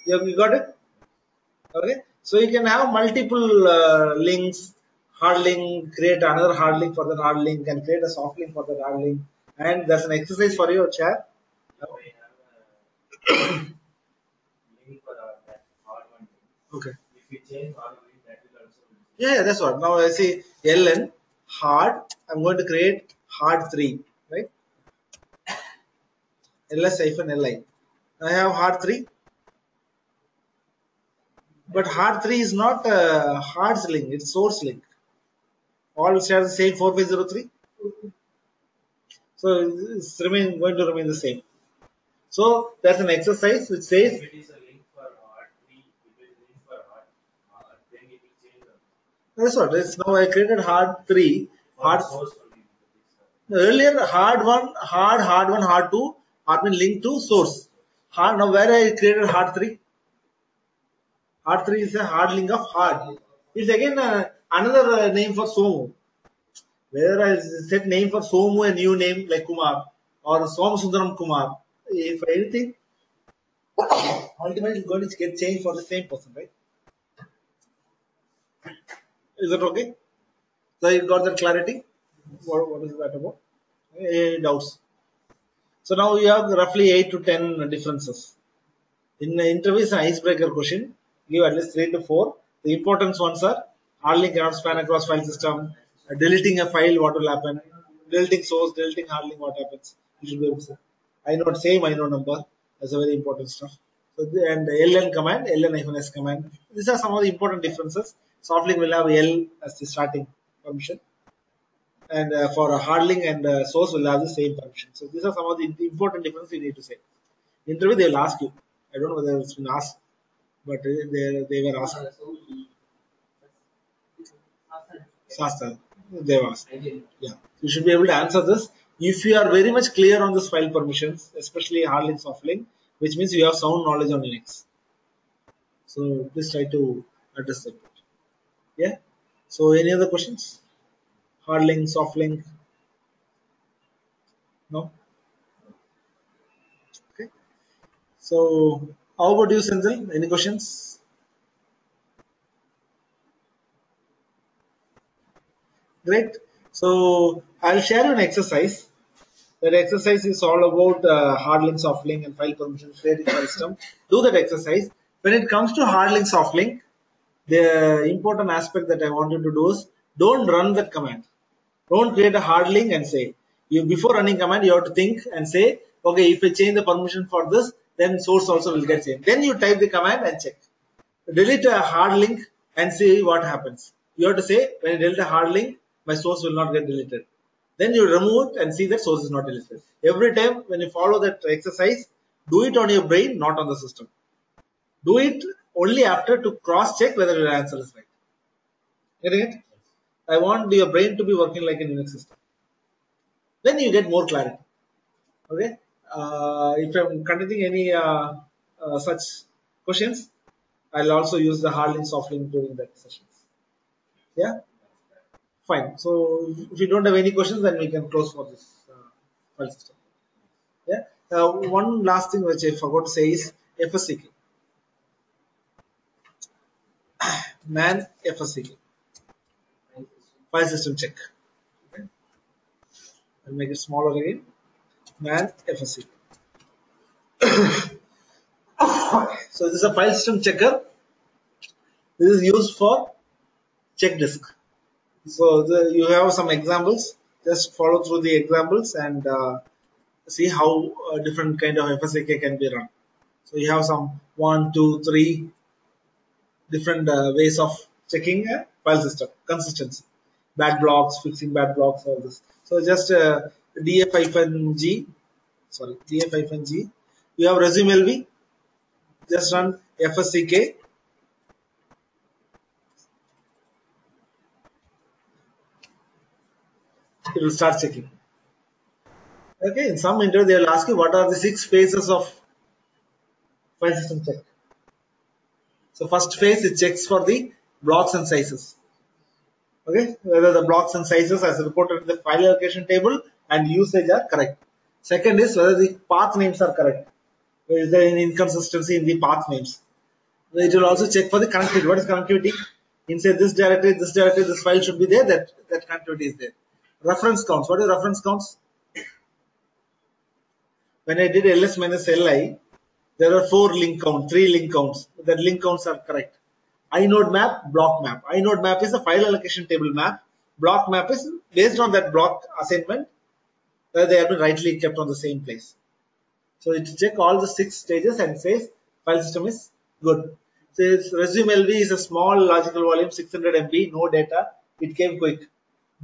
You got it? Okay. So you can have multiple links, hard link, create another hard link for that hard link, and create a soft link for that hard link. And there's an exercise for your chat. Okay.
If you change hard link, that will also.
Yeah, that's what. Now I see ln hard. I'm going to create hard 3, right? ls-li. I have hard 3. But hard 3 is not hard link, it's source link. All share the same 4503. So it's going to remain the same. So that's an exercise which says.
If it is a link for hard 3, if it is a link for hard, then it will change.
That's what. It's now I created hard 3. Hard.
Source
Earlier hard 1, hard 2 are been linked to source. Hard now where I created hard 3. Hard 3 is a hard link of hard. It's again another name for Somu. Whether I set name for Somu a new name like Kumar or Som Sundaram Kumar, if anything, ultimately it's going to get changed for the same person, right? Is that okay? So you got that clarity? What is that about? Any doubts? So now you have roughly 8 to 10 differences. In the interview, it's an icebreaker question. Give at least 3 to 4. The important ones are hard link cannot span across file system. Deleting a file, what will happen? Deleting source, deleting hard link, what happens? You should be able to say. I know same, I know number. That's a very important stuff. So and ln command, ln-s command. These are some of the important differences. Soft link will have L as the starting permission. And for a hard link and source will have the same permission. So these are some of the important differences you need to say. Interview they will ask you. I don't know whether it's been asked, but they were asked. Shastra, they were asked. Yeah, you should be able to answer this. If you are very much clear on this file permissions, especially hard link, soft link, which means you have sound knowledge on Linux. So please try to address that. Yeah. So any other questions? Hard link, soft link? No? Okay. So how about you, Senthil? Any questions? Great. So I'll share an exercise. That exercise is all about hard link, soft link, and file permissions creating file system. Do that exercise. When it comes to hard link, soft link, the important aspect that I want you to do is don't run that command. Don't create a hard link and say. Before running command, you have to think and say, okay, if I change the permission for this, then source also will get changed. Then you type the command and check. Delete a hard link and see what happens. You have to say, when I delete a hard link, my source will not get deleted. Then you remove it and see that source is not deleted. Every time when you follow that exercise, do it on your brain, not on the system. Do it only after to cross check whether your answer is right. Getting it? I want your brain to be working like a Linux system. Then you get more clarity. Okay. If I'm conducting any such questions, I'll also use the hard link, soft link during that sessions. Yeah. Fine. So if you don't have any questions, then we can close for this file system. Yeah. One last thing which I forgot to say is FSCK. Man FSCK. File system check. Okay. I'll make it smaller again. Man FSCK. So this is a file system checker. This is used for check disk. So you have some examples. Just follow through the examples and see how different kind of FSAK can be run. So you have some 1, 2, 3 different ways of checking a file system consistency, bad blocks, fixing bad blocks, all this. So just df-g, sorry, df-g. You have resume LV. Just run FSCK. It will start checking. Okay, in some interview they will ask you what are the 6 phases of file system check. So first phase, it checks for the blocks and sizes. Okay, whether the blocks and sizes as reported in the file allocation table and usage are correct. Second is whether the path names are correct. Is there any inconsistency in the path names? It will also check for the connectivity. What is connectivity? Inside this directory, this file should be there. That connectivity is there. Reference counts. What is reference counts? When I did ls minus li, there are 4 link counts, 3 link counts. The link counts are correct. inode map, block map. Inode map is a file allocation table map. Block map is based on that block assignment, where they have been rightly kept on the same place. So it check all the 6 stages and says file system is good. Says resume LV is a small logical volume, 600 MB, no data. It came quick.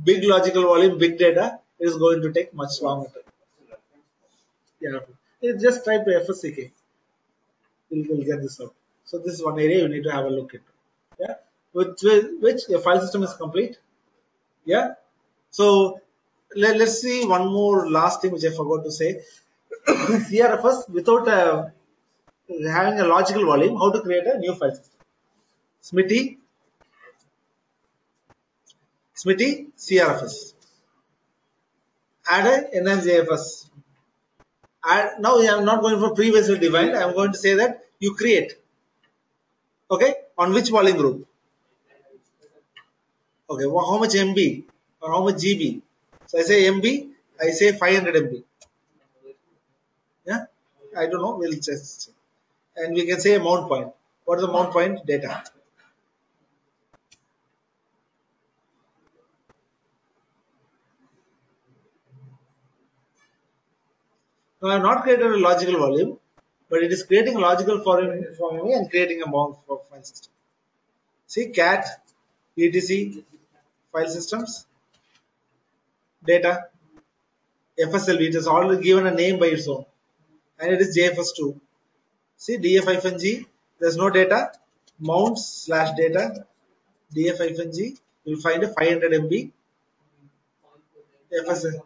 Big logical volume, big data, it is going to take much longer time. Yeah, just type FSCK. We'll get this out. So this is one area you need to have a look at. Yeah, which your file system is complete. Yeah. So let's see one more last thing which I forgot to say. CRFS without having a logical volume, how to create a new file system. SMITI CRFS. Add a NMJFS. Now I am not going for previously defined. I am going to say that you create. Okay, on which volume group? Okay, well, how much MB or how much GB? So I say MB, I say 500 MB. Yeah, I don't know. We'll just check. And we can say a mount point. What is the mount point? Data. Now I have not created a logical volume, but it is creating a logical for me and creating a mount for file system. See, cat etc file systems data FSLV. It is already given a name by its own, and it is JFS2. See, df-g. There is no data. Mount slash data df-g. You will find a 500 MB FSL.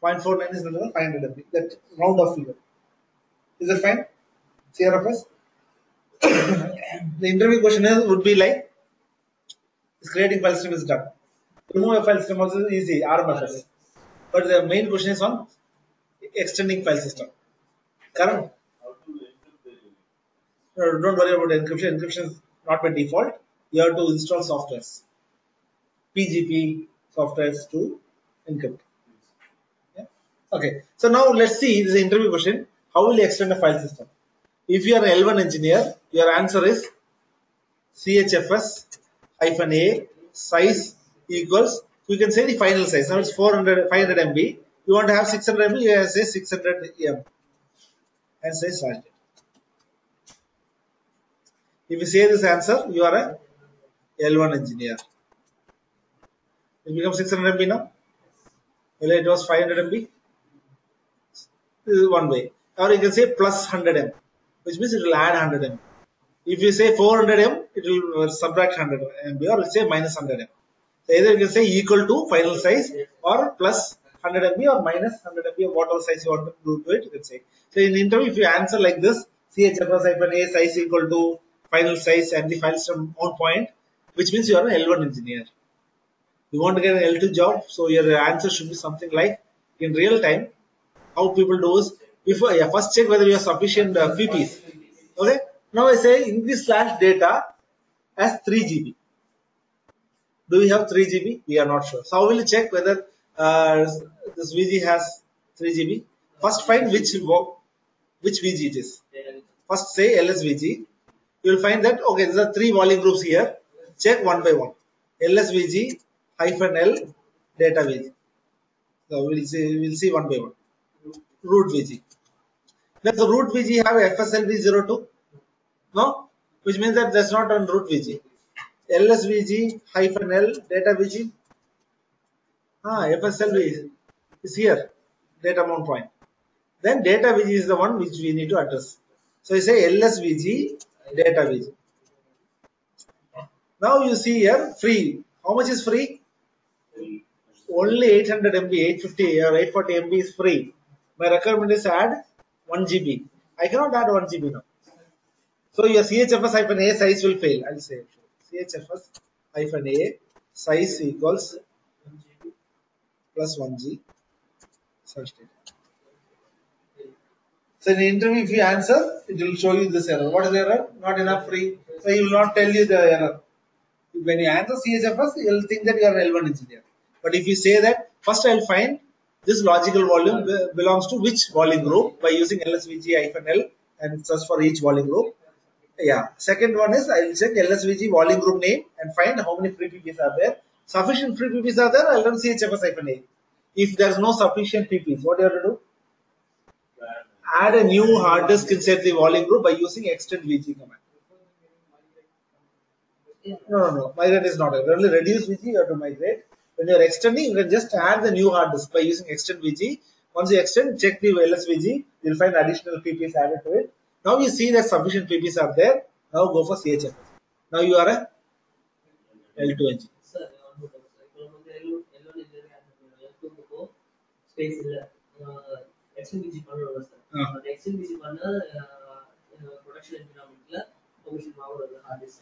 0.49 is another 500 MB. That round off figure. Is that fine? CRFS. The interview question would be like, is creating file system is done. Remove a file system also is easy, RMFS. But the main question is on extending file system. Correct? No, don't worry about encryption. Encryption is not by default. You have to install softwares. PGP softwares to encrypt. Yeah? Okay. So now let's see this interview question. How will you extend a file system? If you are an L1 engineer, your answer is CHFS-A size equals, you can say the final size. Now it's 500 MB. You want to have 600 MB, you say 600 M and say slash data. If you say this answer, you are a L1 engineer. It becomes 600 MB now. Earlier it was 500 MB. This is one way. Or you can say plus 100 M, which means it will add 100 M. If you say 400 M, it will subtract 100 MB, or it will say minus 100 M. So either you can say equal to final size or plus 100 MB or minus 100 MB or whatever size you want to do to it, you can say. So in the interview, if you answer like this, CHFS-A size equal to final size and the file system mount point, which means you are an L1 engineer. You want to get an L2 job, so your answer should be something like, in real time, how people do is, before, first check whether you have sufficient PPs. Okay. Now I say in this slash data as 3 GB. Do we have 3 GB? We are not sure. So how will you check whether this VG has 3 GB? First find which VG it is. First say LSVG. You will find that, okay, there are 3 volume groups here. Check one by one. LSVG -L data VG. So we'll see one by one. Root VG. Does the root VG have FSLV02? No? Which means that that's not on root VG. LSVG hyphen L data VG. FSLV is here. Data mount point. Then data VG is the one which we need to address. So you say LSVG data VG. Now you see here free. How much is free? Only 800 MB, 850 or 840 MB is free. My requirement is add 1 GB. I cannot add 1 GB now. So your CHFS-A size will fail. I'll say CHFS-A size equals plus 1G. So in the interview, if you answer, it will show you this error. What is the error? Not enough free. So he will not tell you the error. When you answer CHFS, you will think that you are an L1 engineer. But if you say that, first I will find this logical volume belongs to which volume group by using LSVG-L and search for each volume group. Yeah. Second one is I will check LSVG volume group name and find how many free PPs are there. Sufficient free PPs are there, I will run CHFS-A. If there is no sufficient PPs, what do you have to do? Add a new hard disk inside the volume group by using extend VG command. No. Migrate is not. Only reduce VG, you have to migrate. When you are extending, you can just add the new hard disk by using extend VG. Once you extend, check the LSVG, you will find additional PPs added to it. Now you see that sufficient PPs are there. Now go for CHFS. Now you are a L2 engineer.
Sir, space XMPG பண்ணுறோம் sir. அந்த XMPG பண்ண production environmentல permission வாங்குறது hard disk.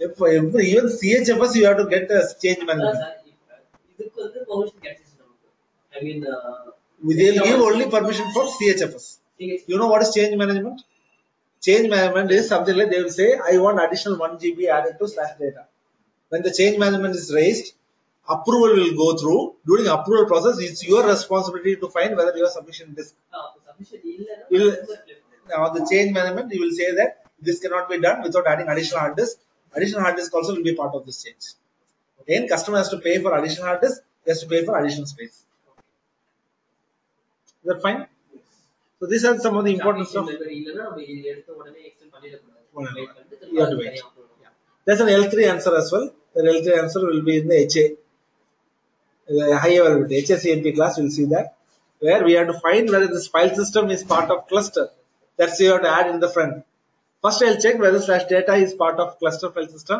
Even CHFS you have to get a change management.
இதுக்கு வந்து permission கிடைச்சிச்சு நமக்கு. I mean
they will give only permission for CHFS. You know what is change management? Change management is something like they will say I want additional 1 GB added to slash data. When the change management is raised, approval will go through. During approval process, it's your responsibility to find whether you have sufficient disk. Now the change management, you will say that this cannot be done without adding additional hard disk. Additional hard disk also will be part of this change. Again, customer has to pay for additional hard disk. He has to pay for additional space. Is that fine?
Yes.
So these are some of the important stuff. You have to wait. Yeah. There's an L3 answer as well. The L3 answer will be in the HA. The high availability HACMP class, we'll see that. Where we have to find whether this file system is part of cluster. That's you have to add in the front. First I'll check whether slash data is part of cluster file system.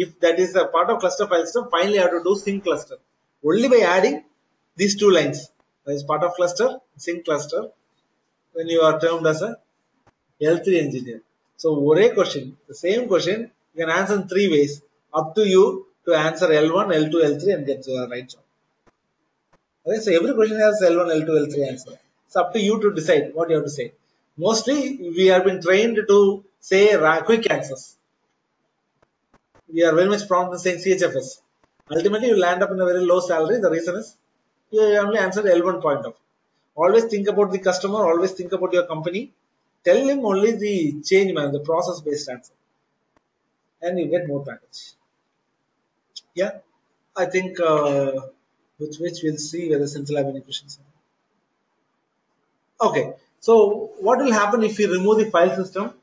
If that is a part of cluster file system, finally I have to do sync cluster. Only by adding these two lines. That is part of cluster, sync cluster. When you are termed as a L3 engineer. So one question, the same question, you can answer in 3 ways. Up to you to answer L1, L2, L3 and get the right job. Okay, so every question has L1, L2, L3 answer. It's up to you to decide what you have to say. Mostly we have been trained to say quick answers. We are very much prompt in saying CHFS. Ultimately you will land up in a very low salary. The reason is you only answered L1 point of. Always think about the customer, always think about your company. Tell him only the change man, the process based answer. And you get more package. Yeah, I think with which we'll see whether Central have any questions. Okay, so what will happen if we remove the file system?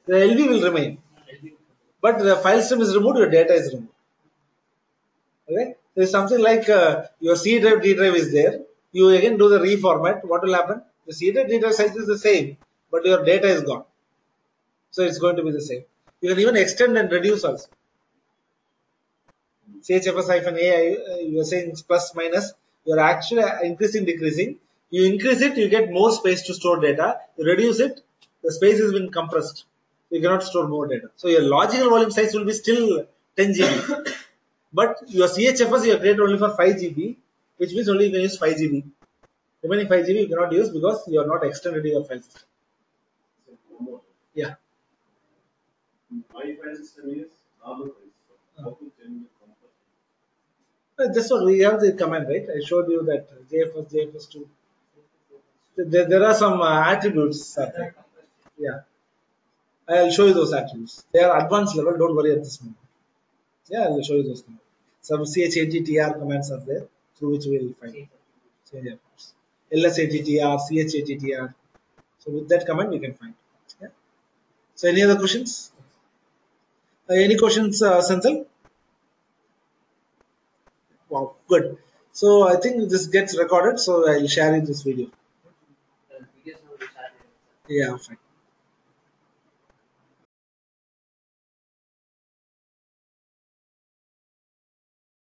The LV will remain, but the file system is removed, your data is removed. Okay, there is something like your C drive, D drive is there. You again do the reformat. What will happen? The C drive, D drive size is the same, but your data is gone. So it's going to be the same. You can even extend and reduce also. CHFS-A, you are saying plus minus. You are actually increasing, decreasing. You increase it, you get more space to store data. You reduce it, the space has been compressed. You cannot store more data. So your logical volume size will be still 10 GB. But your CHFS you have created only for 5 GB, which means only you can use 5 GB. Remaining 5 GB you cannot use because you are not extended your file system. Yeah.
My file system is normal file system. How to change the component?
Just what we have the command, right? I showed you that JFS, JFS2. There are some attributes. Yeah. I'll show you those attributes. They are advanced level, don't worry at this moment. Yeah, I'll show you those commands. Some CHATTR commands are there. through which we will find change of parts. LSATTR, CHATTR. So with that command we can find. Yeah. So any other questions? Any questions, Senthil? Wow, good. So I think this gets recorded, so I'll share in this video.
videos will be started.
Yeah, fine.